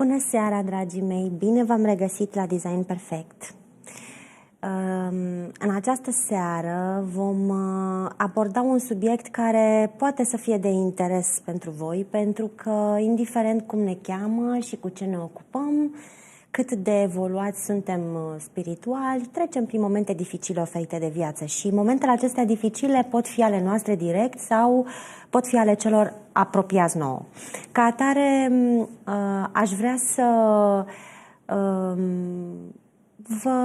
Bună seara, dragii mei! Bine v-am regăsit la Design Perfect. În această seară vom aborda un subiect care poate să fie de interes pentru voi, pentru că, indiferent cum ne cheamă și cu ce ne ocupăm, cât de evoluați suntem spirituali, trecem prin momente dificile oferite de viață și momentele acestea dificile pot fi ale noastre direct sau pot fi ale celor apropiați nouă. Ca atare, aș vrea să vă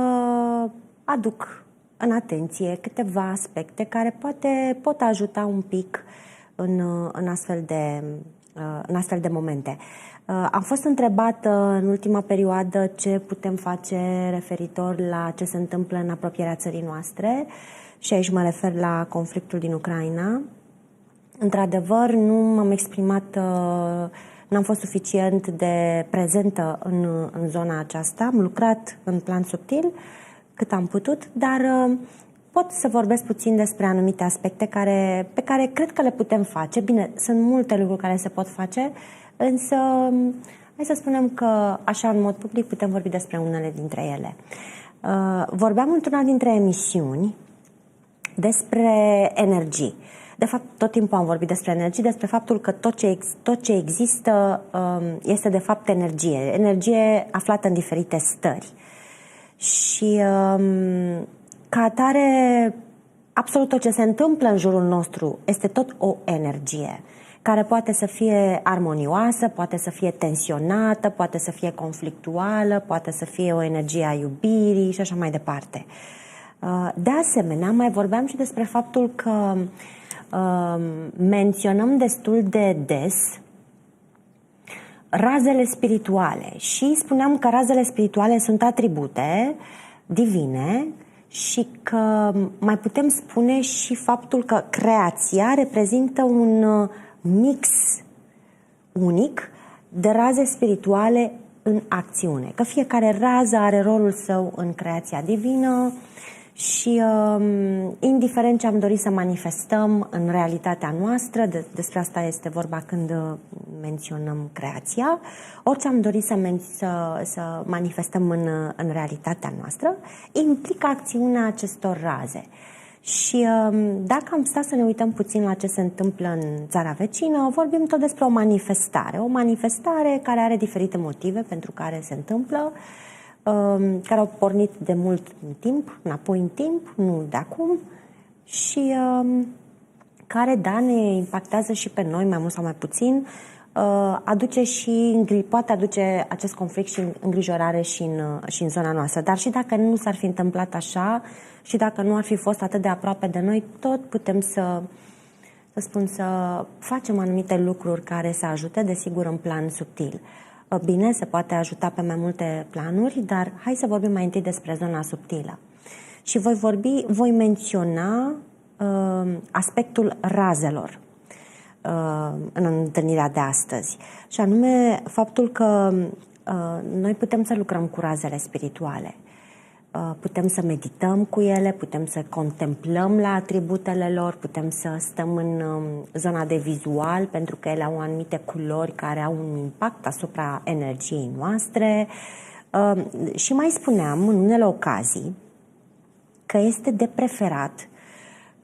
aduc în atenție câteva aspecte care poate pot ajuta un pic în astfel de momente. Am fost întrebată în ultima perioadă ce putem face referitor la ce se întâmplă în apropierea țării noastre și aici mă refer la conflictul din Ucraina. Într-adevăr, nu m-am exprimat, n-am fost suficient de prezentă în zona aceasta. Am lucrat în plan subtil cât am putut, dar pot să vorbesc puțin despre anumite aspecte pe care cred că le putem face. Bine, sunt multe lucruri care se pot face, însă hai să spunem că așa în mod public putem vorbi despre unele dintre ele. Vorbeam într-una dintre emisiuni despre energii. De fapt, tot timpul am vorbit despre energie, despre faptul că tot ce există este de fapt energie aflată în diferite stări. Și ca atare, absolut tot ce se întâmplă în jurul nostru este tot o energie, care poate să fie armonioasă, poate să fie tensionată, poate să fie conflictuală, poate să fie o energie a iubirii și așa mai departe. De asemenea, mai vorbeam și despre faptul că menționăm destul de des razele spirituale și spuneam că razele spirituale sunt atribute divine și că mai putem spune și faptul că creația reprezintă un mix unic de raze spirituale în acțiune, că fiecare rază are rolul său în creația divină și indiferent ce am dorit să manifestăm în realitatea noastră, despre asta este vorba când menționăm creația, orice am dorit să manifestăm în realitatea noastră, implică acțiunea acestor raze. Și dacă am stat să ne uităm puțin la ce se întâmplă în țara vecină, vorbim tot despre o manifestare care are diferite motive pentru care se întâmplă, care au pornit de mult timp, înapoi în timp, nu de acum, și care, da, ne impactează și pe noi, mai mult sau mai puțin, poate aduce acest conflict și îngrijorare și în zona noastră. Dar și dacă nu s-ar fi întâmplat așa și dacă nu ar fi fost atât de aproape de noi, tot putem să facem anumite lucruri care să ajute, desigur, în plan subtil. Bine, se poate ajuta pe mai multe planuri, dar hai să vorbim mai întâi despre zona subtilă. Și voi menționa aspectul razelor în întâlnirea de astăzi. Și anume faptul că noi putem să lucrăm cu razele spirituale. Putem să medităm cu ele, putem să contemplăm la atributele lor, putem să stăm în zona de vizual, pentru că ele au anumite culori care au un impact asupra energiei noastre. Și mai spuneam în unele ocazii că este de preferat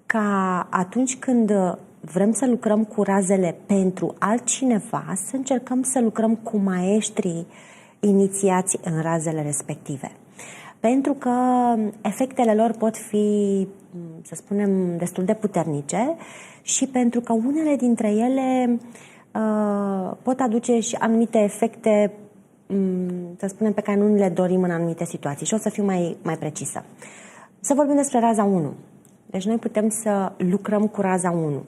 ca atunci când vrem să lucrăm cu razele pentru altcineva, să încercăm să lucrăm cu maestrii inițiați în razele respective. Pentru că efectele lor pot fi, să spunem, destul de puternice și pentru că unele dintre ele pot aduce și anumite efecte, să spunem, pe care nu le dorim în anumite situații. Și o să fiu mai precisă. Să vorbim despre raza 1. Deci noi putem să lucrăm cu raza 1.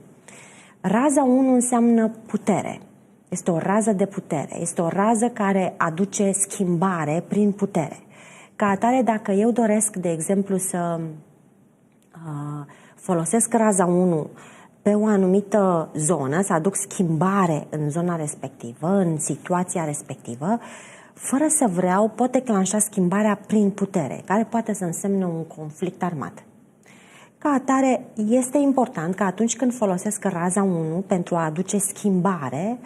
Raza 1 înseamnă putere. Este o rază de putere. Este o rază care aduce schimbare prin putere. Ca atare, dacă eu doresc, de exemplu, să folosesc raza 1 pe o anumită zonă, să aduc schimbare în zona respectivă, în situația respectivă, fără să vreau, pot declanșa schimbarea prin putere, care poate să însemne un conflict armat. Ca atare, este important că atunci când folosesc raza 1 pentru a aduce schimbare,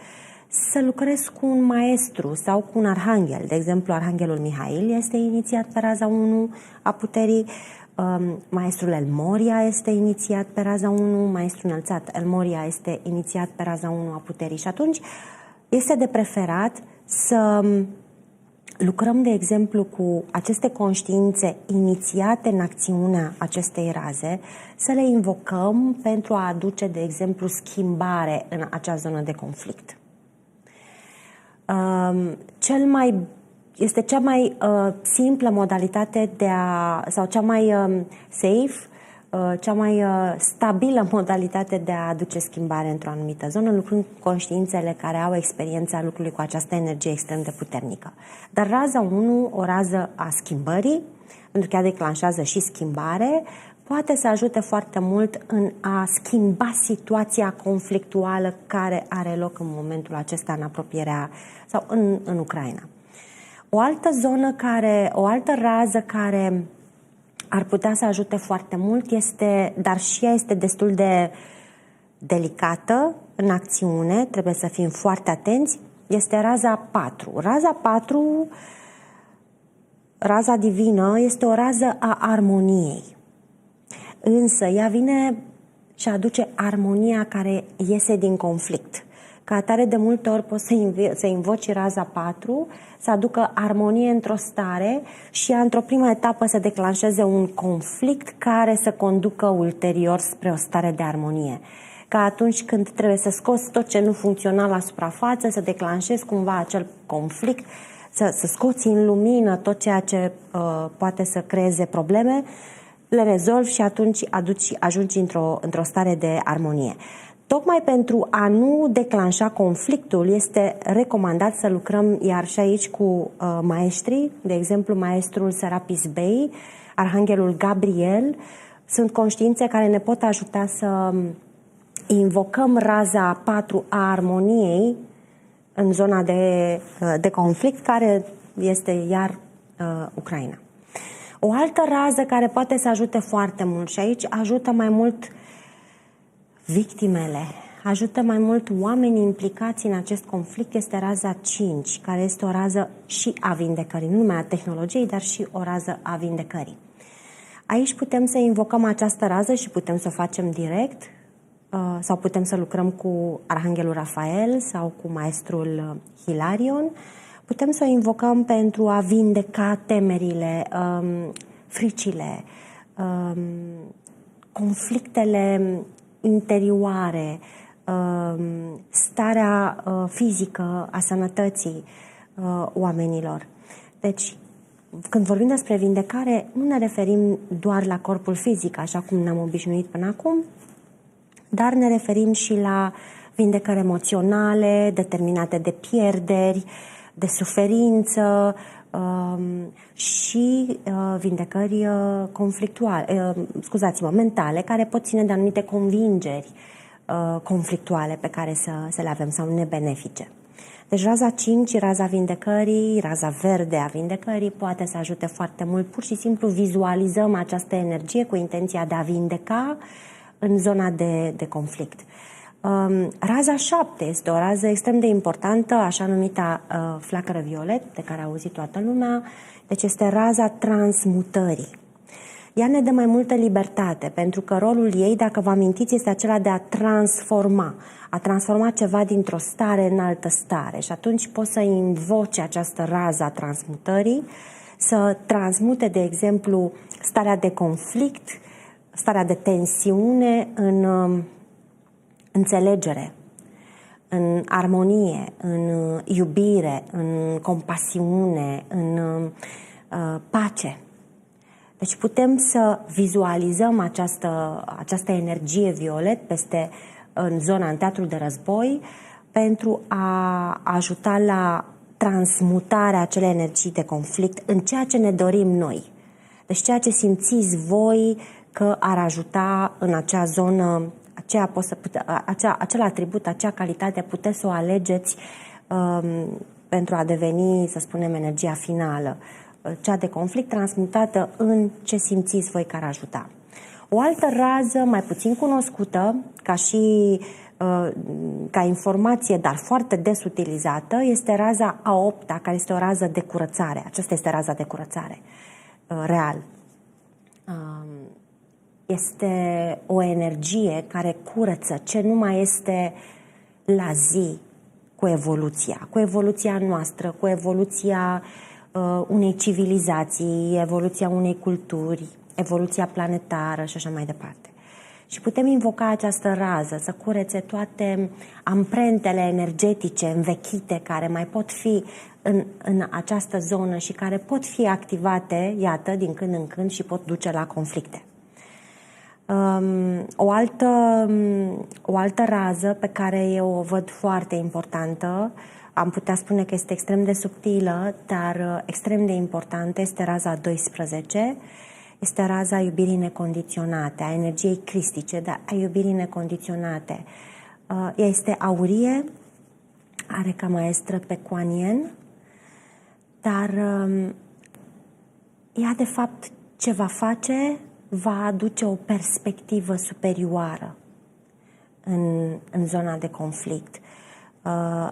să lucrez cu un maestru sau cu un arhanghel. De exemplu, arhanghelul Mihail este inițiat pe raza 1 a puterii, maestrul El Moria este inițiat pe raza 1, maestrul înălțat El Moria este inițiat pe raza 1 a puterii. Și atunci este de preferat să lucrăm, de exemplu, cu aceste conștiințe inițiate în acțiunea acestei raze, să le invocăm pentru a aduce, de exemplu, schimbare în acea zonă de conflict. Este cea mai simplă modalitate sau cea mai safe, cea mai stabilă modalitate de a aduce schimbare într-o anumită zonă, lucrând cu conștiințele care au experiența lucrului cu această energie extrem de puternică. Dar raza 1, o rază a schimbării, pentru că ea declanșează și schimbare, poate să ajute foarte mult în a schimba situația conflictuală care are loc în momentul acesta în apropierea sau în Ucraina. O altă rază care ar putea să ajute foarte mult dar și ea este destul de delicată în acțiune, trebuie să fim foarte atenți, este raza 4. Raza 4, raza divină, este o rază a armoniei. Însă ea vine și aduce armonia care iese din conflict. Ca atare, de multe ori poți să invoci raza 4, să aducă armonie într-o stare și ea, într-o primă etapă, să declanșeze un conflict care să conducă ulterior spre o stare de armonie. Ca atunci când trebuie să scoți tot ce nu funcționa la suprafață, să declanșezi cumva acel conflict, să scoți în lumină tot ceea ce poate să creeze probleme, le rezolvi și atunci ajungi într-o stare de armonie. Tocmai pentru a nu declanșa conflictul, este recomandat să lucrăm iar și aici cu maestrii, de exemplu maestrul Serapis Bey, arhanghelul Gabriel. Sunt conștiințe care ne pot ajuta să invocăm raza 4 a armoniei în zona de conflict, care este iar Ucraina. O altă rază care poate să ajute foarte mult și aici ajută mai mult victimele, ajută mai mult oamenii implicați în acest conflict, este raza 5, care este o rază și a vindecării, nu numai a tehnologiei, dar și o rază a vindecării. Aici putem să invocăm această rază și putem să o facem direct sau putem să lucrăm cu arhanghelul Rafael sau cu maestrul Hilarion. Putem să o invocăm pentru a vindeca temerile, fricile, conflictele interioare, starea fizică a sănătății oamenilor. Deci, când vorbim despre vindecare, nu ne referim doar la corpul fizic, așa cum ne-am obișnuit până acum, dar ne referim și la vindecări emoționale, determinate de pierderi, de suferință și vindecări mentale, care pot ține de anumite convingeri conflictuale pe care să le avem sau nebenefice. Deci raza 5, raza vindecării, raza verde a vindecării poate să ajute foarte mult. Pur și simplu vizualizăm această energie cu intenția de a vindeca în zona de conflict. Raza 7 este o rază extrem de importantă, așa numita flacără violet, de care a auzit toată lumea. Deci este raza transmutării. Ea ne dă mai multă libertate, pentru că rolul ei, dacă vă amintiți, este acela de a transforma ceva dintr-o stare în altă stare. Și atunci poți să invoci această rază a transmutării, să transmute, de exemplu, starea de conflict, starea de tensiune în înțelegere, în armonie, în iubire, în compasiune, în pace. Deci putem să vizualizăm această energie violet în teatrul de război, pentru a ajuta la transmutarea acelei energii de conflict în ceea ce ne dorim noi. Deci ceea ce simțiți voi că ar ajuta în acea zonă, acel atribut, acea calitate, puteți să o alegeți pentru a deveni, să spunem, energia finală, cea de conflict transmutată în ce simțiți voi că ar ajuta. O altă rază mai puțin cunoscută, ca și ca informație, dar foarte des utilizată, este raza A8, care este o rază de curățare. Aceasta este raza de curățare real. Este o energie care curăță ce nu mai este la zi cu evoluția noastră, cu evoluția unei civilizații, evoluția unei culturi, evoluția planetară și așa mai departe. Și putem invoca această rază să curețe toate amprentele energetice învechite care mai pot fi în această zonă și care pot fi activate, iată, din când în când și pot duce la conflicte. O altă rază pe care eu o văd foarte importantă, am putea spune că este extrem de subtilă, dar extrem de importantă, este raza 12, este raza iubirii necondiționate, a energiei cristice, dar a iubirii necondiționate. Ea este aurie, are ca maestră pe Kuan Yin, dar ea de fapt ce va face, va aduce o perspectivă superioară în zona de conflict.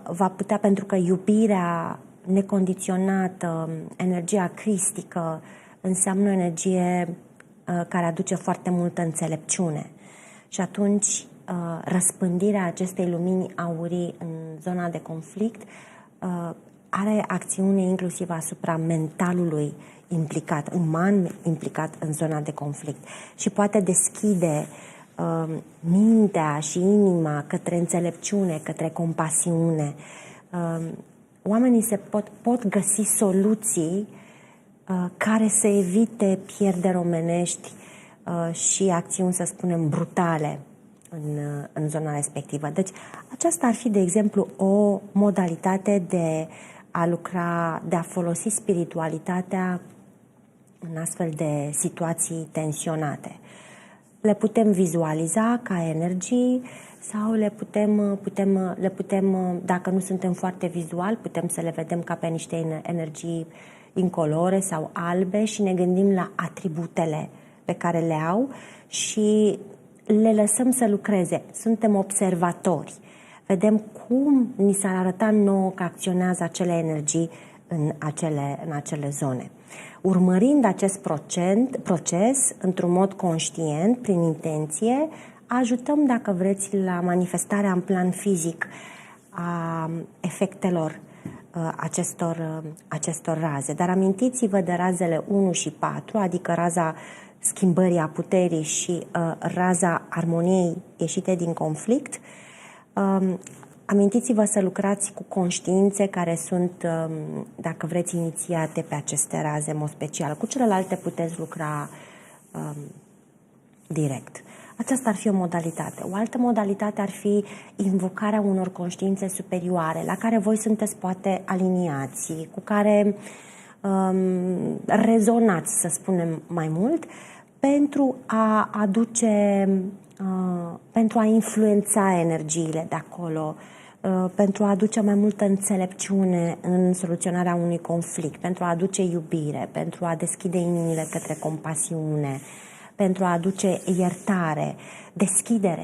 Va putea, pentru că iubirea necondiționată, energia cristică, înseamnă o energie care aduce foarte multă înțelepciune. Și atunci răspândirea acestei lumini aurii în zona de conflict are acțiune inclusiv asupra mentalului implicat, uman implicat în zona de conflict și poate deschide mintea și inima către înțelepciune, către compasiune. Oamenii se pot găsi soluții care să evite pierderi omenești și acțiuni, să spunem, brutale în zona respectivă. Deci aceasta ar fi, de exemplu, o modalitate de a lucra, de a folosi spiritualitatea în astfel de situații tensionate. Le putem vizualiza ca energii sau le putem, dacă nu suntem foarte vizuali, putem să le vedem ca pe niște energii incolore sau albe și ne gândim la atributele pe care le au și le lăsăm să lucreze. Suntem observatori. Vedem cum ni s-ar arăta nouă că acționează acele energii în acele zone. Urmărind acest proces într-un mod conștient, prin intenție, ajutăm, dacă vreți, la manifestarea în plan fizic a efectelor acestor raze. Dar amintiți-vă de razele 1 și 4, adică raza schimbării a puterii și raza armoniei ieșite din conflict. Amintiți-vă să lucrați cu conștiințe care sunt, dacă vreți, inițiate pe aceste raze, în mod special. Cu celelalte puteți lucra direct. Aceasta ar fi o modalitate. O altă modalitate ar fi invocarea unor conștiințe superioare, la care voi sunteți poate aliniați, cu care rezonați, să spunem mai mult, pentru a aduce, pentru a influența energiile de acolo, pentru a aduce mai multă înțelepciune în soluționarea unui conflict, pentru a aduce iubire, pentru a deschide inimile către compasiune, pentru a aduce iertare,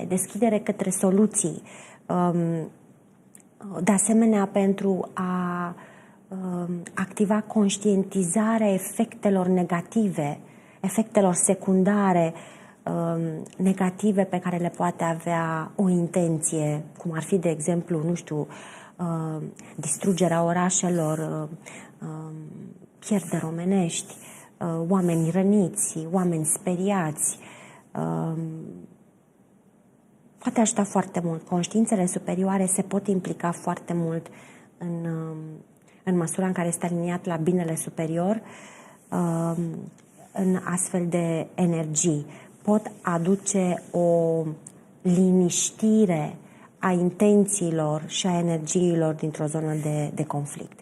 deschidere către soluții, de asemenea pentru a activa conștientizarea efectelor negative, efectelor secundare negative pe care le poate avea o intenție, cum ar fi, de exemplu, nu știu, distrugerea orașelor, pierderi omenești, oameni răniți, oameni speriați. Poate ajuta foarte mult. Conștiințele superioare se pot implica foarte mult în măsura în care este aliniat la binele superior, în astfel de energii. Pot aduce o liniștire a intențiilor și a energiilor dintr-o zonă de conflict.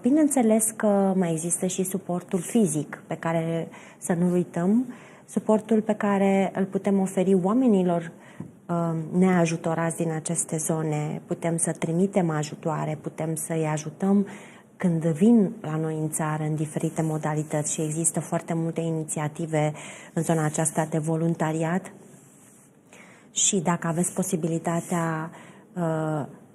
Bineînțeles că mai există și suportul fizic, pe care să nu uităm, suportul pe care îl putem oferi oamenilor neajutorați din aceste zone. Putem să trimitem ajutoare, putem să-i ajutăm când vin la noi în țară în diferite modalități și există foarte multe inițiative în zona aceasta de voluntariat Și dacă aveți posibilitatea,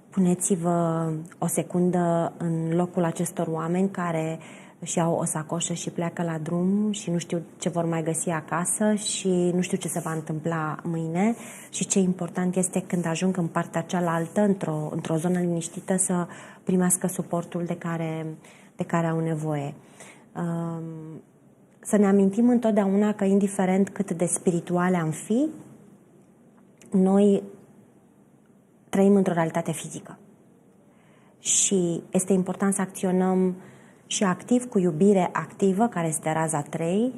puneți-vă o secundă în locul acestor oameni care își iau o sacoșă și pleacă la drum și nu știu ce vor mai găsi acasă și nu știu ce se va întâmpla mâine și ce important este când ajung în partea cealaltă, într-o zonă liniștită, să primească suportul de care au nevoie. Să ne amintim întotdeauna că, indiferent cât de spirituale am fi, noi trăim într-o realitate fizică. Și este important să acționăm și activ, cu iubire activă, care este raza 3,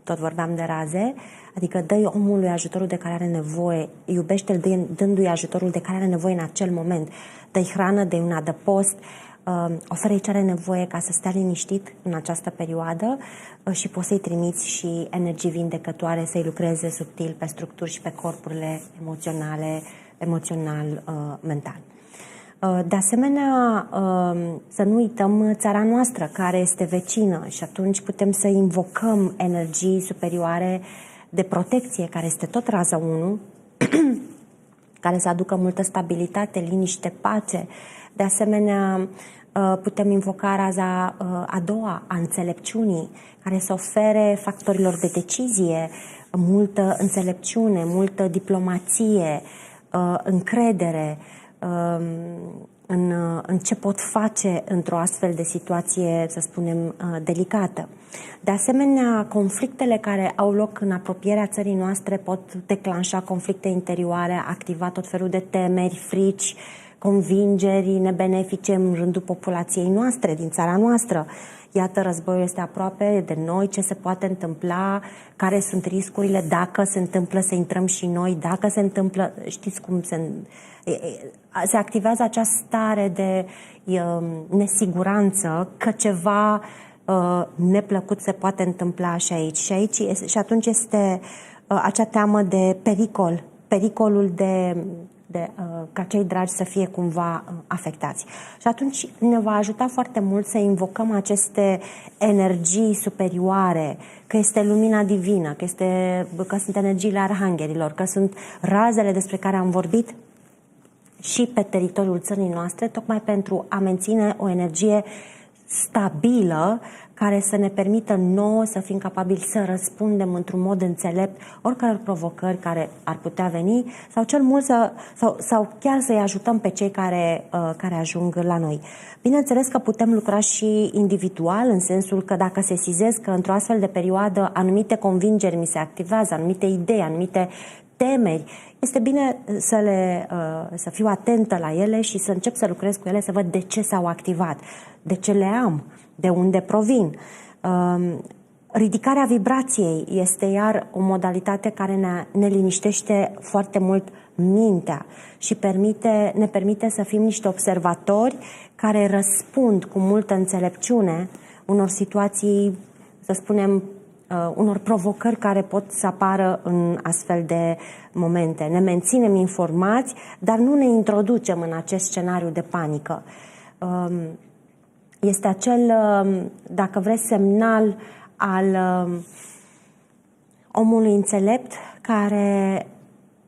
tot vorbeam de raze, adică dă-i omului ajutorul de care are nevoie, iubește-l dându-i ajutorul de care are nevoie în acel moment, dă-i hrană, dă-i un adăpost, oferă-i ce are nevoie ca să stea liniștit în această perioadă și poți să-i trimiți și energii vindecătoare, să-i lucreze subtil pe structuri și pe corpurile emoțional-mental. De asemenea, să nu uităm țara noastră, care este vecină, și atunci putem să invocăm energii superioare de protecție, care este tot raza 1, care să aducă multă stabilitate, liniște, pace. De asemenea, putem invoca raza a doua, a înțelepciunii, care să ofere factorilor de decizie multă înțelepciune, multă diplomație, încredere în ce pot face într-o astfel de situație, să spunem, delicată. De asemenea, conflictele care au loc în apropierea țării noastre pot declanșa conflicte interioare, activa tot felul de temeri, frici, convingeri nebenefice în rândul populației noastre, din țara noastră. Iată, războiul este aproape de noi, ce se poate întâmpla, care sunt riscurile, dacă se întâmplă să intrăm și noi, dacă se întâmplă, știți cum se activează această stare de nesiguranță că ceva neplăcut se poate întâmpla și aici. Și atunci este acea teamă de pericolul ca cei dragi să fie cumva afectați. Și atunci ne va ajuta foarte mult să invocăm aceste energii superioare, că este lumina divină, că sunt energiile arhanghelilor, că sunt razele despre care am vorbit și pe teritoriul țării noastre, tocmai pentru a menține o energie stabilă care să ne permită nouă să fim capabili să răspundem într-un mod înțelept oricăror provocări care ar putea veni sau cel mult sau chiar să-i ajutăm pe cei care ajung la noi. Bineînțeles că putem lucra și individual, în sensul că dacă sesizez că într-o astfel de perioadă anumite convingeri mi se activează, anumite idei, anumite temeri, este bine să fiu atentă la ele și să încep să lucrez cu ele, să văd de ce s-au activat, de ce le am, de unde provin. Ridicarea vibrației este iar o modalitate care ne liniștește foarte mult mintea și ne permite să fim niște observatori care răspund cu multă înțelepciune unor situații, să spunem, unor provocări care pot să apară în astfel de momente. Ne menținem informați, dar nu ne introducem în acest scenariu de panică. Este acel, dacă vreți, semnal al omului înțelept care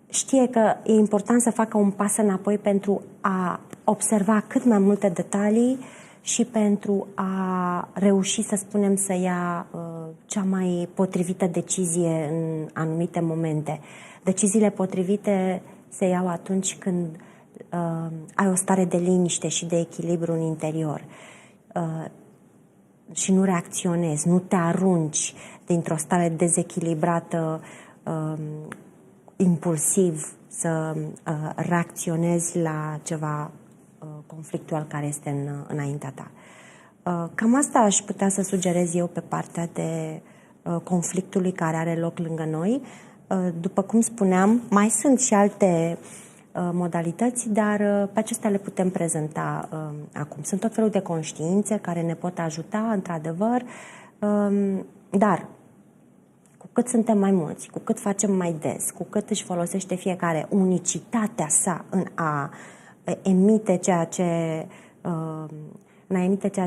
știe că e important să facă un pas înapoi pentru a observa cât mai multe detalii și pentru a reuși, să spunem, să ia cea mai potrivită decizie în anumite momente. Deciziile potrivite se iau atunci când ai o stare de liniște și de echilibru în interior și nu reacționezi, nu te arunci dintr-o stare dezechilibrată, impulsiv, să reacționezi la ceva conflictual care este înaintea ta. Cam asta aș putea să sugerez eu pe partea de conflictului care are loc lângă noi. După cum spuneam, mai sunt și alte modalități, dar pe acestea le putem prezenta acum. Sunt tot felul de conștiințe care ne pot ajuta, într-adevăr, dar cu cât suntem mai mulți, cu cât facem mai des, cu cât își folosește fiecare unicitatea sa în a emite ceea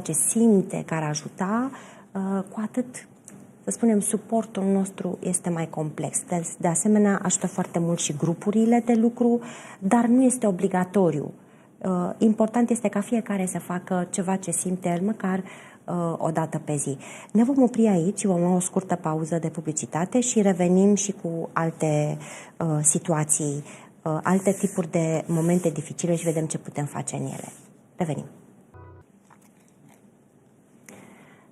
ce simte, care ajuta, cu atât să spunem, suportul nostru este mai complex. De asemenea, ajută foarte mult și grupurile de lucru, dar nu este obligatoriu. Important este ca fiecare să facă ceva ce simte el, măcar o dată pe zi. Ne vom opri aici, vom lua o scurtă pauză de publicitate și revenim și cu alte situații, alte tipuri de momente dificile și vedem ce putem face în ele. Revenim.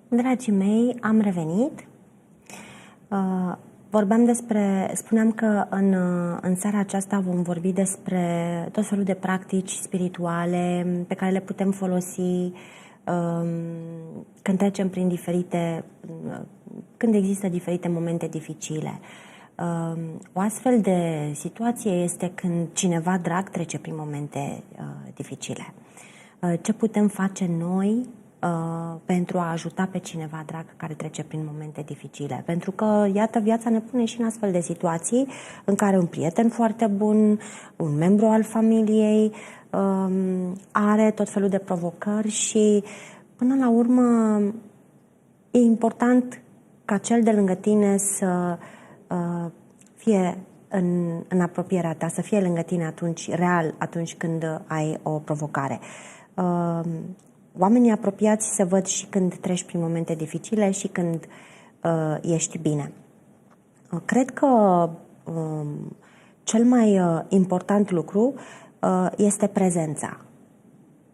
Dragii mei, am revenit. Spuneam că în seara aceasta vom vorbi despre tot felul de practici spirituale pe care le putem folosi când trecem prin când există diferite momente dificile. O astfel de situație este când cineva drag trece prin momente dificile. Ce putem face noi pentru a ajuta pe cineva drag care trece prin momente dificile? Pentru că, iată, viața ne pune și în astfel de situații în care un prieten foarte bun, un membru al familiei are tot felul de provocări și, până la urmă, e important ca cel de lângă tine să fie în apropierea ta, să fie lângă tine atunci când ai o provocare. Oamenii apropiați se văd și când treci prin momente dificile și când ești bine. Cred că cel mai important lucru este prezența.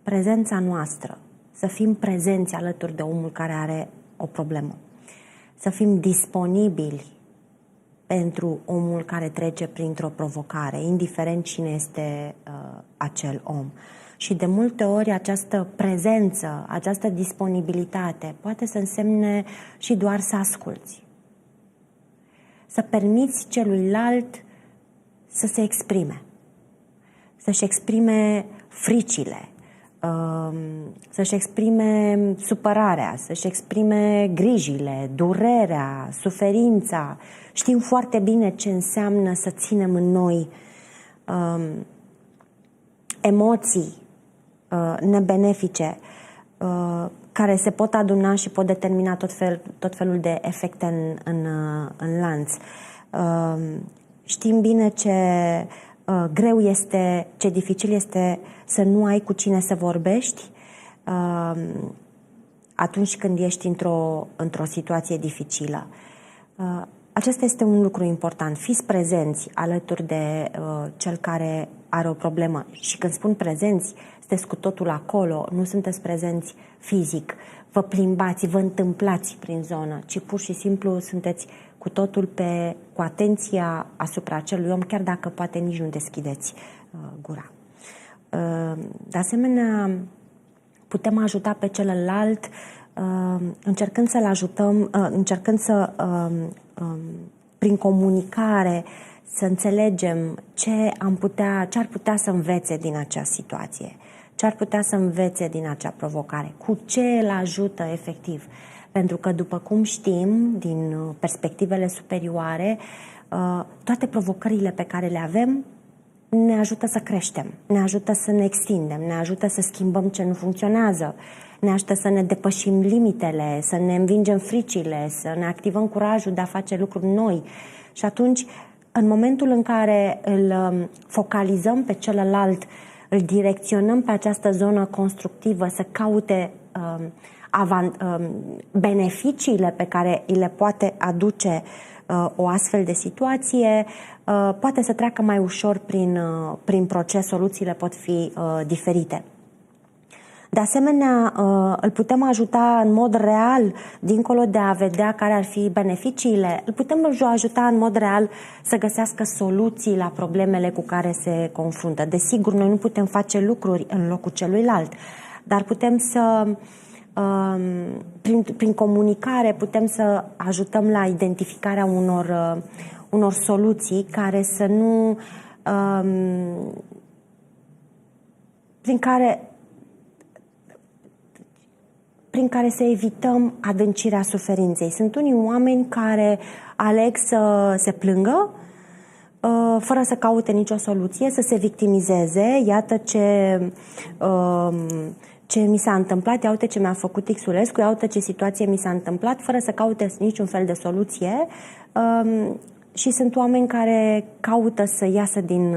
Prezența noastră. Să fim prezenți alături de omul care are o problemă. Să fim disponibili pentru omul care trece printr-o provocare, indiferent cine este acel om. Și de multe ori această prezență, această disponibilitate poate să însemne și doar să asculți. Să permiți celuilalt să se exprime. Să-și exprime fricile, să-și exprime supărarea, să-și exprime grijile, durerea, suferința. Știm foarte bine ce înseamnă să ținem în noi emoții nebenefice care se pot aduna și pot determina tot felul de efecte în lanț. Știm bine ce greu este, ce dificil este să nu ai cu cine să vorbești atunci când ești într-o situație dificilă. Acesta este un lucru important. Fiți prezenți alături de cel care are o problemă. Și când spun prezenți, sunteți cu totul acolo, nu sunteți prezenți fizic. Vă plimbați, vă întâmplați prin zonă, ci pur și simplu sunteți cu totul cu atenția asupra acelui om, chiar dacă poate nici nu deschideți gura. De asemenea, putem ajuta pe celălalt încercând să-l ajutăm, prin comunicare, să înțelegem ce ar putea să învețe din acea situație, ce ar putea să învețe din acea provocare, cu ce îl ajută efectiv. Pentru că, după cum știm, din perspectivele superioare, toate provocările pe care le avem ne ajută să creștem, ne ajută să ne extindem, ne ajută să schimbăm ce nu funcționează, ne ajută să ne depășim limitele, să ne învingem fricile, să ne activăm curajul de a face lucruri noi. Și atunci, în momentul în care îl focalizăm pe celălalt, îl direcționăm pe această zonă constructivă să caute beneficiile pe care îi le poate aduce o astfel de situație, poate să treacă mai ușor prin proces, soluțiile pot fi diferite. De asemenea, îl putem ajuta în mod real, dincolo de a vedea care ar fi beneficiile, îl putem ajuta în mod real să găsească soluții la problemele cu care se confruntă. Desigur, noi nu putem face lucruri în locul celuilalt, dar putem să, prin comunicare, putem să ajutăm la identificarea unor soluții care să nu... prin care să evităm adâncirea suferinței. Sunt unii oameni care aleg să se plângă fără să caute nicio soluție, să se victimizeze. Iată ce mi s-a întâmplat, ia uite ce mi-a făcut Xulescu, ia uite ce situație mi s-a întâmplat, fără să caute niciun fel de soluție. Și sunt oameni care caută să iasă din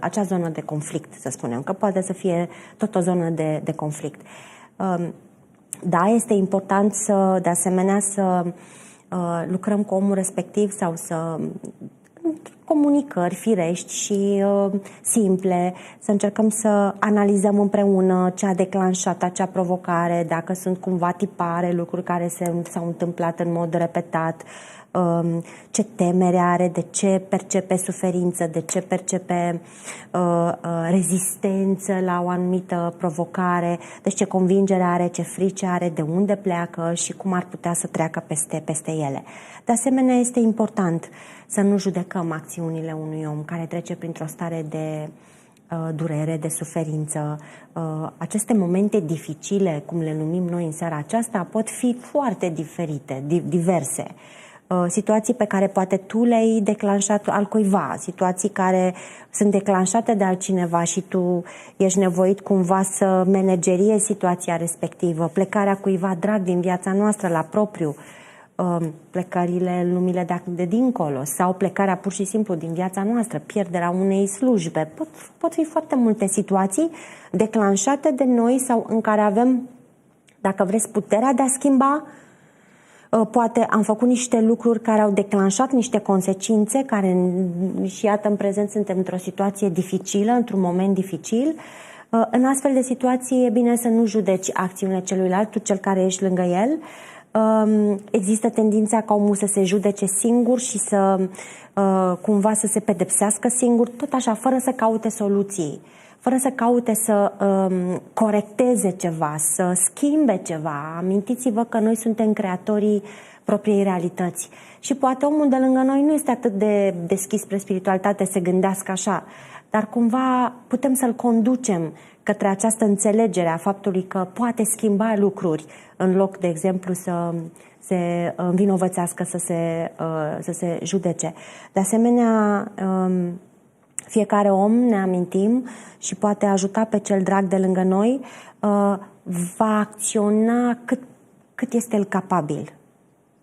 acea zonă de conflict, să spunem, că poate să fie tot o zonă de conflict. Da, este important de asemenea să lucrăm cu omul respectiv sau să comunicări firești și simple, să încercăm să analizăm împreună ce a declanșat acea provocare, dacă sunt cumva tipare, lucruri care s-au întâmplat în mod repetat, ce temere are, de ce percepe suferință, de ce percepe rezistență la o anumită provocare, deci ce convingere are, ce frice are, de unde pleacă și cum ar putea să treacă peste ele. De asemenea, este important să nu judecăm acțiunile unui om care trece printr-o stare de durere, de suferință. Aceste momente dificile, cum le numim noi în seara aceasta, pot fi foarte diferite, diverse. Situații pe care poate tu le-ai declanșat al cuiva, situații care sunt declanșate de altcineva și tu ești nevoit cumva să manageriezi situația respectivă, plecarea cuiva drag din viața noastră la propriu, plecările în lumile de dincolo sau plecarea pur și simplu din viața noastră, pierderea unei slujbe. Pot fi foarte multe situații declanșate de noi sau în care avem, dacă vreți, puterea de a schimba. Poate am făcut niște lucruri care au declanșat niște consecințe, care și iată în prezent suntem într-o situație dificilă, într-un moment dificil. În astfel de situații e bine să nu judeci acțiunile celuilalt, tu cel care ești lângă el. Există tendința ca omul să se judece singur și să cumva să se pedepsească singur, tot așa, fără să caute soluții, fără să caute să corecteze ceva, să schimbe ceva. Amintiți-vă că noi suntem creatorii propriei realități. Și poate omul de lângă noi nu este atât de deschis spre spiritualitate, să gândească așa, dar cumva putem să-l conducem către această înțelegere a faptului că poate schimba lucruri, în loc, de exemplu, să se învinovățească, să se judece. De asemenea, fiecare om, ne amintim, și poate ajuta pe cel drag de lângă noi, va acționa cât este el capabil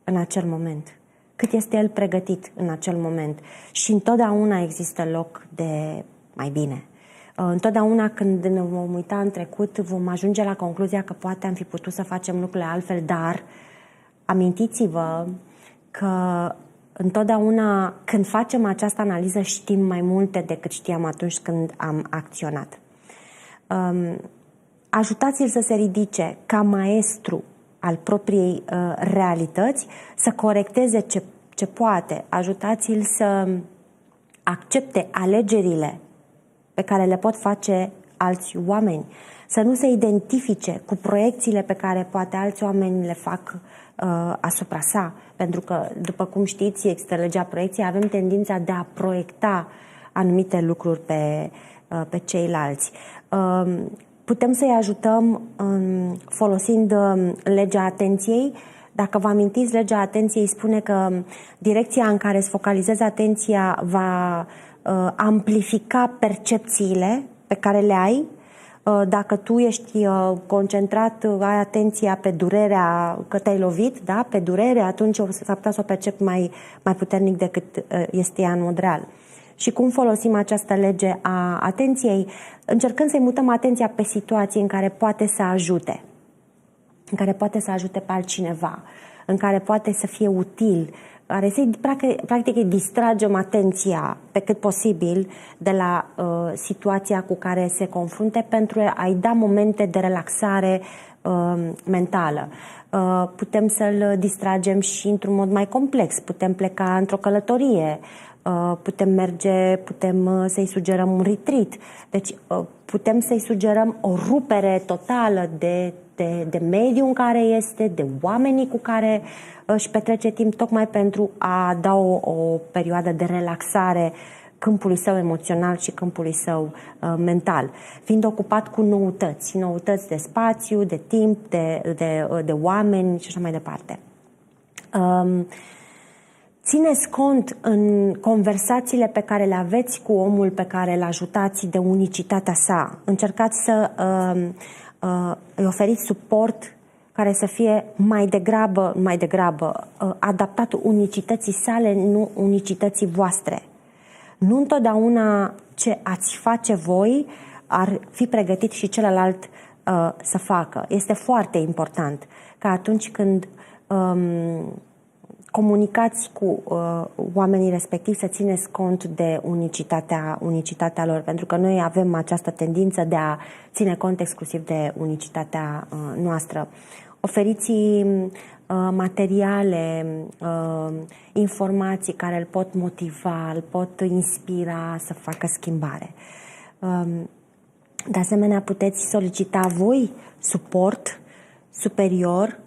în acel moment, cât este el pregătit în acel moment. Și întotdeauna există loc de mai bine. Întotdeauna când ne vom uita în trecut, vom ajunge la concluzia că poate am fi putut să facem lucrurile altfel, dar amintiți-vă că întotdeauna când facem această analiză știm mai multe decât știam atunci când am acționat. Ajutați-l să se ridice ca maestru al propriei realități, să corecteze ce poate. Ajutați-l să accepte alegerile pe care le pot face alți oameni, să nu se identifice cu proiecțiile pe care poate alți oameni le fac asupra sa. Pentru că, după cum știți, există legea proiecției, avem tendința de a proiecta anumite lucruri pe ceilalți. Putem să-i ajutăm folosind legea atenției. Dacă vă amintiți, legea atenției spune că direcția în care îți focalizezi atenția va amplifica percepțiile pe care le ai. Dacă tu ești concentrat, ai atenția pe durerea că te-ai lovit, da? Pe durere, atunci s-ar putea să o percepi mai puternic decât este ea în mod real. Și cum folosim această lege a atenției? Încercând să-i mutăm atenția pe situații în care poate să ajute, în care poate să ajute pe altcineva, în care poate să fie util, care practic îi distragem atenția pe cât posibil de la situația cu care se confrunte pentru a-i da momente de relaxare mentală. Putem să-l distragem și într-un mod mai complex. Putem pleca într-o călătorie, putem să-i sugerăm un retreat. Deci putem să-i sugerăm o rupere totală de mediul în care este, de oamenii cu care își petrece timp, tocmai pentru a da o perioadă de relaxare câmpului său emoțional și câmpului său mental, fiind ocupat cu noutăți de spațiu, de timp, de oameni și așa mai departe. Țineți cont în conversațiile pe care le aveți cu omul pe care îl ajutați de unicitatea sa. Încercați să îi oferiți suport care să fie mai degrabă adaptat unicității sale, nu unicității voastre. Nu întotdeauna ce ați face voi ar fi pregătit și celălalt să facă. Este foarte important ca atunci când comunicați cu oamenii respectivi să țineți cont de unicitatea lor, pentru că noi avem această tendință de a ține cont exclusiv de unicitatea noastră. Oferiți materiale, informații care îl pot motiva, îl pot inspira să facă schimbare. De asemenea, puteți solicita voi suport superior,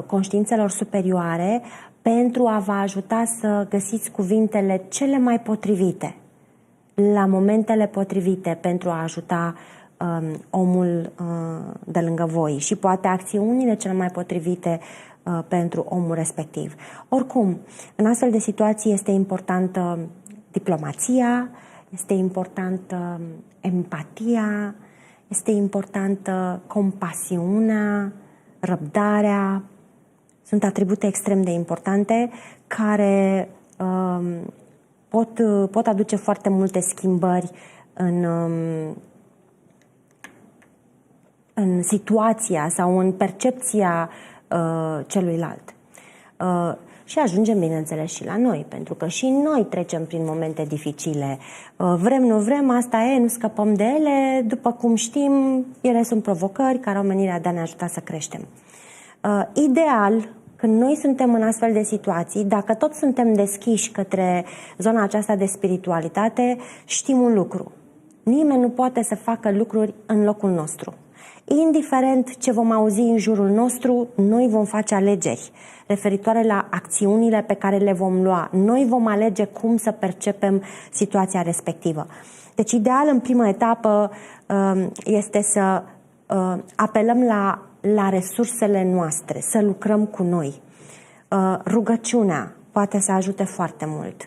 conștiințelor superioare, pentru a vă ajuta să găsiți cuvintele cele mai potrivite, la momentele potrivite, pentru a ajuta omul de lângă voi și poate acțiunile cele mai potrivite pentru omul respectiv. Oricum, în astfel de situații este importantă diplomația, este importantă empatia, este importantă compasiunea, răbdarea. Sunt atribute extrem de importante care pot aduce foarte multe schimbări în situația sau în percepția celuilalt. Și ajungem, bineînțeles, și la noi, pentru că și noi trecem prin momente dificile. Vrem, nu vrem, asta e, nu scăpăm de ele. După cum știm, ele sunt provocări care au menirea de a ne ajuta să creștem. Ideal, când noi suntem în astfel de situații, dacă tot suntem deschiși către zona aceasta de spiritualitate, știm un lucru. Nimeni nu poate să facă lucruri în locul nostru. Indiferent ce vom auzi în jurul nostru, noi vom face alegeri referitoare la acțiunile pe care le vom lua. Noi vom alege cum să percepem situația respectivă. Deci, ideal, în prima etapă, este să apelăm la resursele noastre, să lucrăm cu noi. Rugăciunea poate să ajute foarte mult.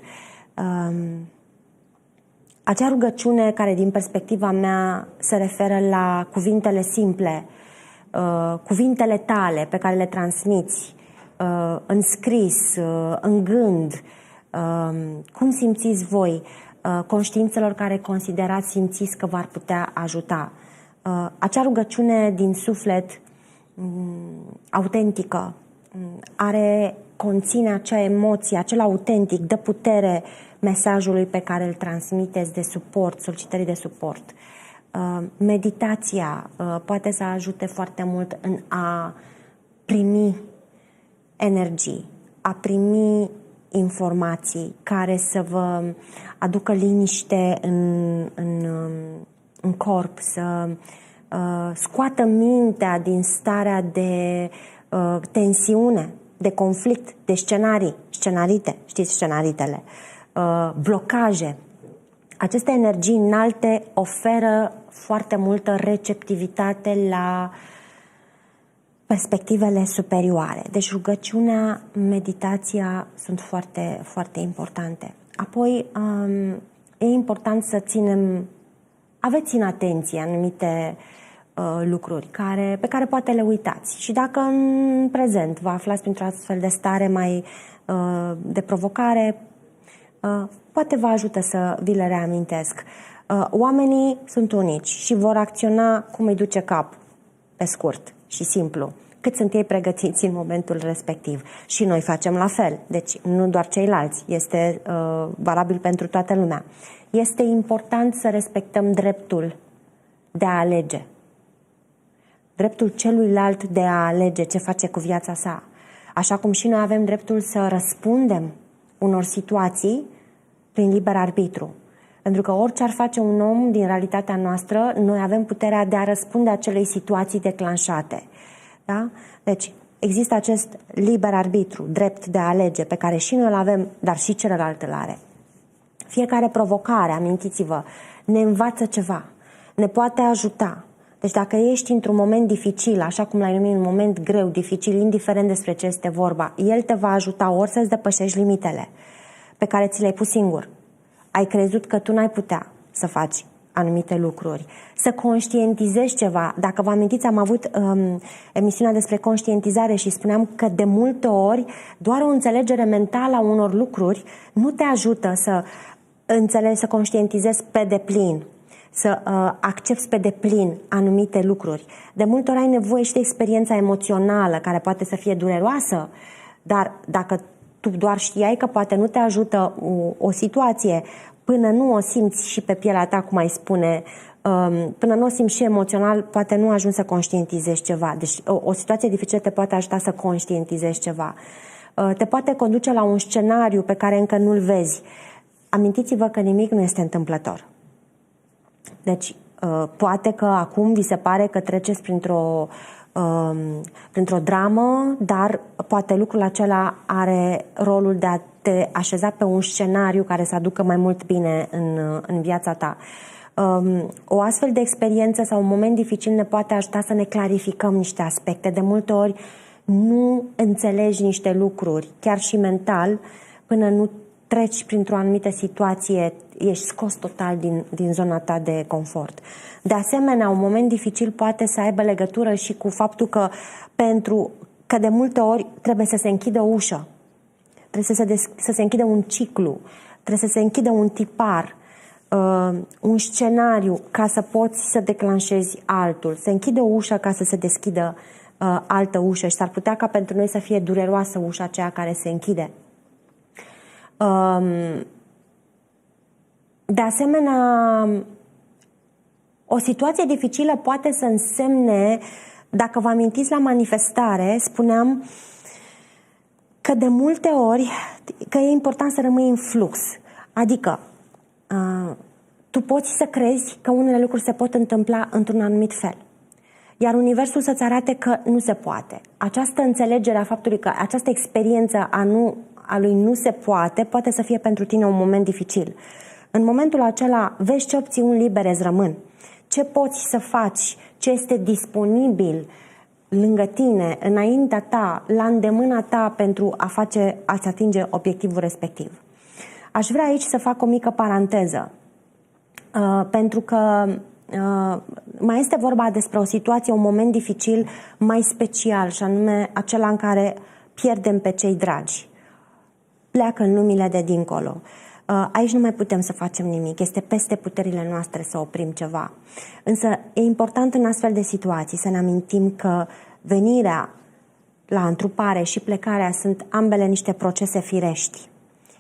Acea rugăciune care, din perspectiva mea, se referă la cuvintele simple, cuvintele tale pe care le transmiți în scris, în gând, cum simțiți voi, conștiințelor care considerați, simțiți că v-ar putea ajuta. Acea rugăciune din suflet, autentică, conține acea emoție, acel autentic, dă putere mesajului pe care îl transmiteți de suport, solicitării de suport. Meditația poate să ajute foarte mult în a primi energii, a primi informații care să vă aducă liniște în corp, să scoată mintea din starea de tensiune, de conflict, de scenarite, știți scenaritele, blocaje. Aceste energii înalte oferă foarte multă receptivitate la perspectivele superioare. Deci rugăciunea, meditația sunt foarte, foarte importante. Apoi e important să aveți în atenție anumite lucruri pe care poate le uitați. Și dacă în prezent vă aflați printr-o astfel de stare mai de provocare, poate vă ajută să vi le reamintesc. Oamenii sunt unici și vor acționa cum îi duce cap, pe scurt și simplu, cât sunt ei pregătiți în momentul respectiv. Și noi facem la fel, deci nu doar ceilalți, este valabil pentru toată lumea. Este important să respectăm dreptul de a alege. Dreptul celuilalt de a alege ce face cu viața sa. Așa cum și noi avem dreptul să răspundem unor situații prin liber arbitru. Pentru că orice ar face un om din realitatea noastră, noi avem puterea de a răspunde acelei situații declanșate. Da? Deci, există acest liber arbitru, drept de a alege, pe care și noi îl avem, dar și celălalt îl are. Fiecare provocare, amintiți-vă, ne învață ceva, ne poate ajuta. Deci dacă ești într-un moment dificil, așa cum l-ai numit, un moment greu, dificil, indiferent despre ce este vorba, el te va ajuta ori să-ți depășești limitele pe care ți le-ai pus singur. Ai crezut că tu n-ai putea să faci anumite lucruri, să conștientizezi ceva. Dacă vă amintiți, am avut emisiunea despre conștientizare și spuneam că de multe ori doar o înțelegere mentală a unor lucruri nu te ajută să înțelegi, să conștientizezi pe deplin, să accepti pe deplin anumite lucruri. De multe ori ai nevoie și de experiența emoțională, care poate să fie dureroasă, dar dacă tu doar știai că poate nu te ajută o situație, până nu o simți și pe pielea ta, cum ai spune, până nu o simți și emoțional, poate nu ajungi să conștientizezi ceva. Deci o situație dificilă te poate ajuta să conștientizezi ceva. Te poate conduce la un scenariu pe care încă nu-l vezi. Amintiți-vă că nimic nu este întâmplător. Deci, poate că acum vi se pare că treceți printr-o dramă, dar poate lucrul acela are rolul de a te așeza pe un scenariu care să aducă mai mult bine în viața ta. O astfel de experiență sau un moment dificil ne poate ajuta să ne clarificăm niște aspecte. De multe ori nu înțelegi niște lucruri, chiar și mental, până nu treci printr-o anumită situație, ești scos total din zona ta de confort. De asemenea, un moment dificil poate să aibă legătură și cu faptul că de multe ori trebuie să se închidă o ușă, trebuie să se închidă un ciclu, trebuie să se închidă un tipar, un scenariu ca să poți să declanșezi altul. Se închide o ușă ca să se deschidă altă ușă și s-ar putea ca pentru noi să fie dureroasă ușa aceea care se închide. De asemenea, o situație dificilă poate să însemne, dacă vă amintiți la manifestare, spuneam că de multe ori că e important să rămâi în flux. Adică tu poți să crezi că unele lucruri se pot întâmpla într-un anumit fel, iar universul să-ți arate că nu se poate. Această înțelegere a faptului că această experiență a lui nu se poate să fie pentru tine un moment dificil. În momentul acela vezi ce opțiuni libere îți rămân, ce poți să faci, ce este disponibil lângă tine, înaintea ta, la îndemâna ta pentru a-ți atinge obiectivul respectiv. Aș vrea aici să fac o mică paranteză, pentru că mai este vorba despre o situație, un moment dificil mai special, și anume acela în care pierdem pe cei dragi. Pleacă în lumile de dincolo. Aici nu mai putem să facem nimic. Este peste puterile noastre să oprim ceva. Însă e important în astfel de situații să ne amintim că venirea la întrupare și plecarea sunt ambele niște procese firești.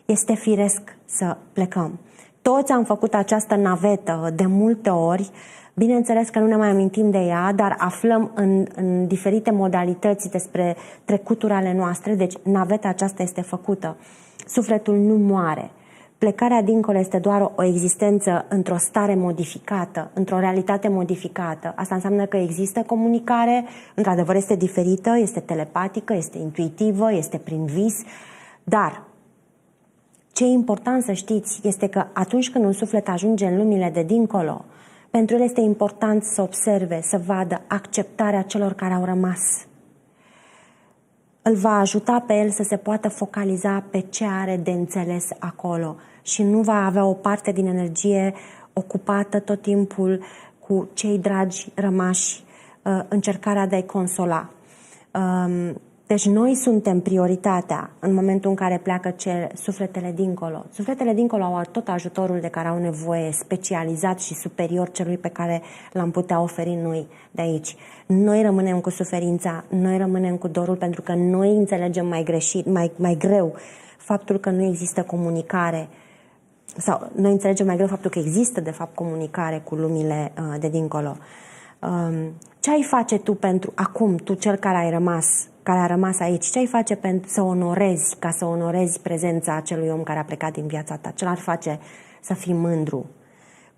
Este firesc să plecăm. Toți am făcut această navetă de multe ori. Bineînțeles că nu ne mai amintim de ea, dar aflăm în diferite modalități despre trecuturi ale noastre. Deci naveta aceasta este făcută. Sufletul nu moare. Plecarea dincolo este doar o existență într-o stare modificată, într-o realitate modificată. Asta înseamnă că există comunicare, într-adevăr este diferită, este telepatică, este intuitivă, este prin vis, dar ce e important să știți este că atunci când un suflet ajunge în lumile de dincolo, pentru el este important să observe, să vadă acceptarea celor care au rămas. Îl va ajuta pe el să se poată focaliza pe ce are de înțeles acolo și nu va avea o parte din energie ocupată tot timpul cu cei dragi rămași, încercarea de a-i consola. Deci noi suntem prioritatea în momentul în care pleacă sufletele dincolo. Sufletele dincolo au tot ajutorul de care au nevoie, specializat și superior celui pe care l-am putea oferi noi de aici. Noi rămânem cu suferința, noi rămânem cu dorul pentru că noi înțelegem mai greu faptul că nu există comunicare, sau noi înțelegem mai greu faptul că există de fapt comunicare cu lumile de dincolo. Ce ai face tu pentru acum, tu cel care a rămas aici, ce ai face pentru să onorezi, ca să onorezi prezența acelui om care a plecat din viața ta? Ce l-ar face să fii mândru?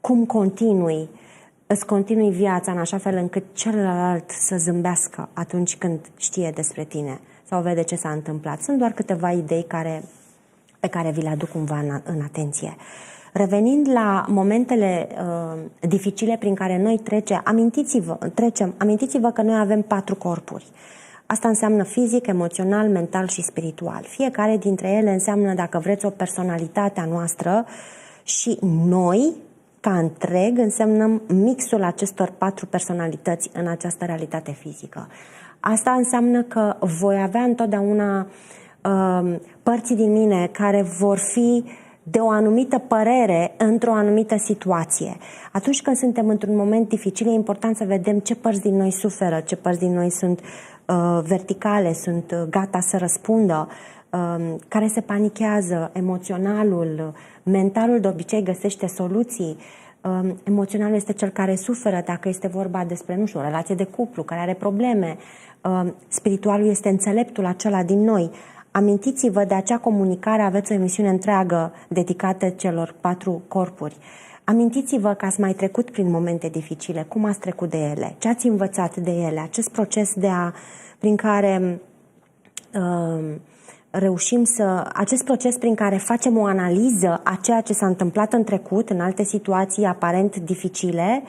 Cum îți continui viața în așa fel încât celălalt să zâmbească atunci când știe despre tine sau vede ce s-a întâmplat? Sunt doar câteva idei pe care vi le aduc cumva în atenție. Revenind la momentele dificile prin care noi amintiți-vă că noi avem 4 corpuri. Asta înseamnă fizic, emoțional, mental și spiritual. Fiecare dintre ele înseamnă, dacă vreți, o personalitate a noastră și noi, ca întreg, însemnăm mixul acestor 4 personalități în această realitate fizică. Asta înseamnă că voi avea întotdeauna părți din mine care vor fi de o anumită părere într-o anumită situație. Atunci când suntem într-un moment dificil, e important să vedem ce părți din noi suferă, ce părți din noi sunt verticale, sunt gata să răspundă, care se panichează, emoționalul, mentalul de obicei găsește soluții. Emoționalul este cel care suferă dacă este vorba despre, nu știu, o relație de cuplu, care are probleme. Spiritualul este înțeleptul acela din noi. Amintiți-vă de acea comunicare, aveți o emisiune întreagă dedicată celor 4 corpuri. Amintiți-vă că ați mai trecut prin momente dificile, cum ați trecut de ele, ce ați învățat de ele, acest proces prin care acest proces prin care facem o analiză a ceea ce s-a întâmplat în trecut, în alte situații aparent dificile,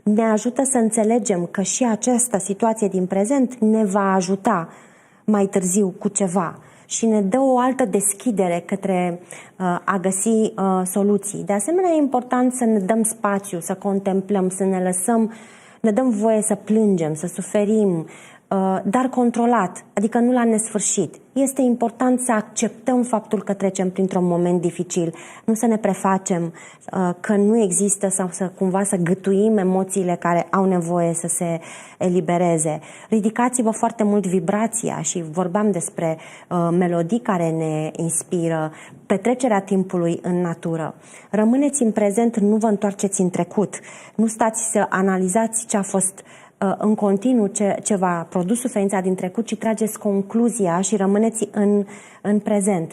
ne ajută să înțelegem că și această situație din prezent ne va ajuta mai târziu cu ceva și ne dă o altă deschidere către a găsi soluții. De asemenea, e important să ne dăm spațiu, să contemplăm, să ne dăm voie să plângem, să suferim, dar controlat, adică nu la nesfârșit. Este important să acceptăm faptul că trecem printr-un moment dificil, nu să ne prefacem că nu există sau cumva să gâtuim emoțiile care au nevoie să se elibereze. Ridicați-vă foarte mult vibrația și vorbeam despre melodii care ne inspiră, petrecerea timpului în natură. Rămâneți în prezent, nu vă întoarceți în trecut, nu stați să analizați ce a fost în continuu ce v-a produs suferința din trecut, ci trageți concluzia și rămâneți în prezent.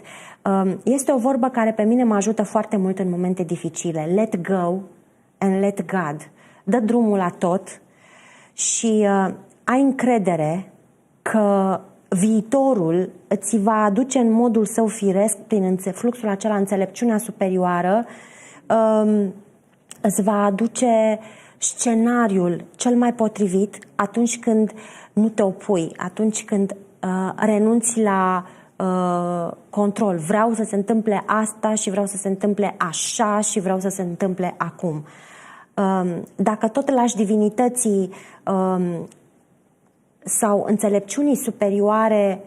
Este o vorbă care pe mine mă ajută foarte mult în momente dificile. Let go and let God. Dă drumul la tot și ai încredere că viitorul îți va aduce în modul său firesc, prin fluxul acela, înțelepciunea superioară, îți va aduce scenariul cel mai potrivit atunci când nu te opui, atunci când renunți la control. Vreau să se întâmple asta și vreau să se întâmple așa și vreau să se întâmple acum. Dacă tot lași divinității sau înțelepciunii superioare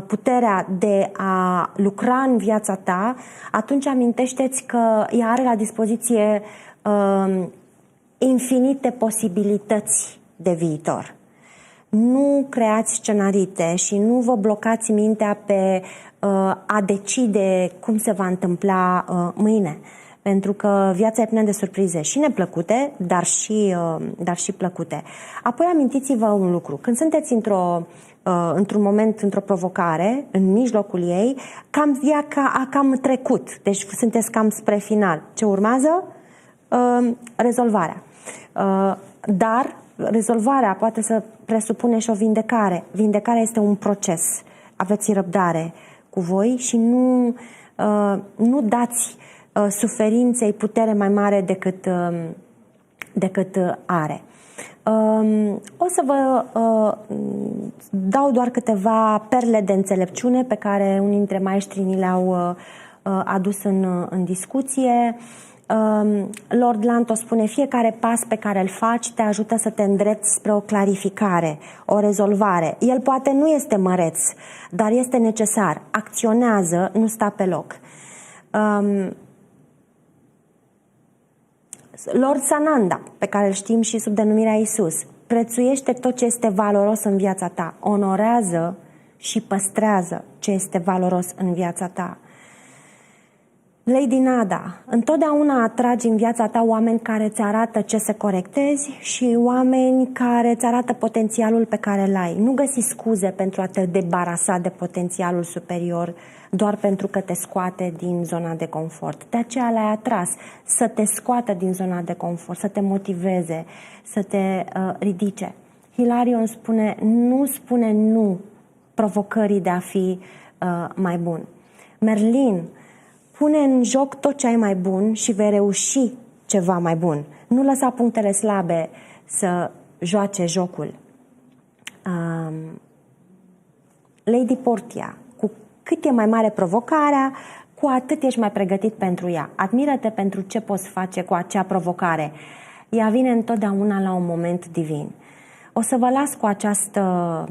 puterea de a lucra în viața ta, atunci amintește-ți că ea are la dispoziție infinite posibilități de viitor. Nu creați scenarite și nu vă blocați mintea pe a decide cum se va întâmpla mâine. Pentru că viața e plină de surprize și neplăcute, dar și plăcute. Apoi amintiți-vă un lucru. Când sunteți într-un moment, într-o provocare, în mijlocul ei, a cam trecut. Deci sunteți cam spre final. Ce urmează? Rezolvarea. Dar rezolvarea poate să presupune și o vindecare. Vindecarea este un proces. Aveți răbdare cu voi și nu dați suferinței putere mai mare decât are. O să vă dau doar câteva perle de înțelepciune pe care unii dintre maestrii ni le-au adus în discuție. Lord Lanto spune: fiecare pas pe care îl faci te ajută să te îndrepți spre o clarificare, o rezolvare. El poate nu este măreț, dar este necesar. Acționează, nu sta pe loc. Lord Sananda, pe care îl știm și sub denumirea Isus, prețuiește tot ce este valoros în viața ta, onorează și păstrează ce este valoros în viața ta. Lady Nada, întotdeauna atragi în viața ta oameni care îți arată ce să corectezi și oameni care îți arată potențialul pe care îl ai. Nu găsi scuze pentru a te debarasa de potențialul superior doar pentru că te scoate din zona de confort. De aceea l-ai atras, să te scoată din zona de confort, să te motiveze, să te ridice. Hilarion spune nu provocării de a fi mai bun. Merlin pune în joc tot ce ai mai bun și vei reuși ceva mai bun. Nu lăsa punctele slabe să joace jocul. Lady Portia, cu cât e mai mare provocarea, cu atât ești mai pregătit pentru ea. Admiră-te pentru ce poți face cu acea provocare. Ea vine întotdeauna la un moment divin. O să vă las cu această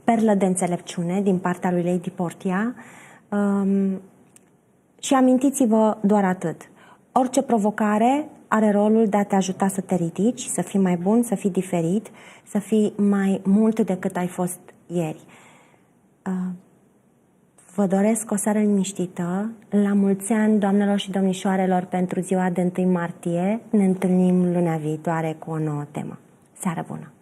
perlă de înțelepciune din partea lui Lady Portia și amintiți-vă doar atât. Orice provocare are rolul de a te ajuta să te ridici, să fii mai bun, să fii diferit, să fii mai mult decât ai fost ieri. Vă doresc o seară liniștită. La mulți ani, doamnelor și domnișoarelor, pentru ziua de 1 martie. Ne întâlnim lunea viitoare cu o nouă temă. Seară bună!